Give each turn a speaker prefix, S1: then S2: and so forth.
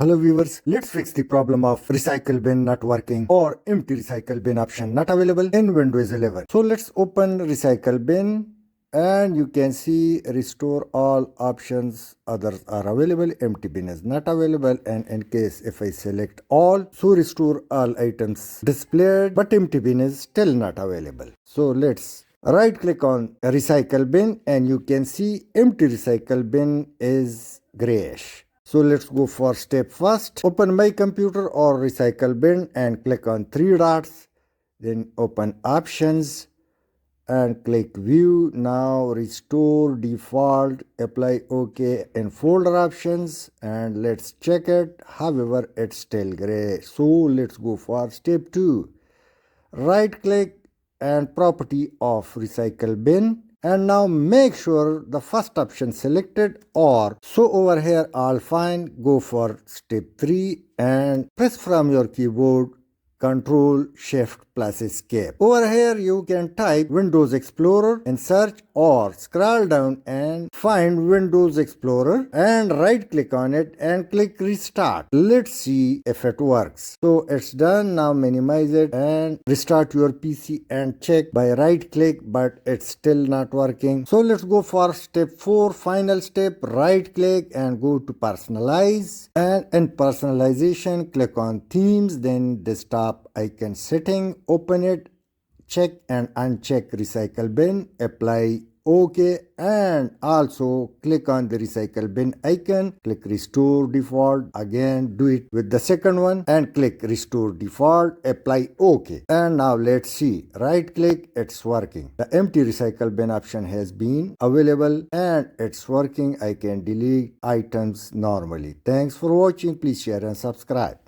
S1: Hello viewers, let's fix the problem of recycle bin not working or empty recycle bin option not available in Windows 11. So let's open recycle bin and you can see restore all options, others are available, empty bin is not available, and in case if I select all, so restore all items displayed but empty bin is still not available. So let's right click on recycle bin and you can see empty recycle bin is grayish. So let's go for step first. Open my computer or recycle bin and click on three dots. Then open options and click view. Now restore default, apply OK in folder options and let's check it. However, it's still gray. So let's go for step 2. Right click and property of recycle bin. And now make sure the first option selected or so over here all fine. Go for step 3 and press from your keyboard Control Shift plus Escape. Over here you can type Windows Explorer in search or scroll down and find Windows Explorer and right click on it and click restart. Let's see if it works. So it's done. Now minimize it and restart your PC and check by right click, but it's still not working. So let's go for step 4, final step. Right click and go to personalize, and in personalization click on themes, then desktop icon setting, open it, check and uncheck recycle bin, apply OK, and also click on the recycle bin icon, click restore default, again do it with the second one and click restore default, apply OK. And now let's see, right click, it's working. The empty recycle bin option has been available and it's working. I can delete items normally. Thanks for watching. Please share and subscribe.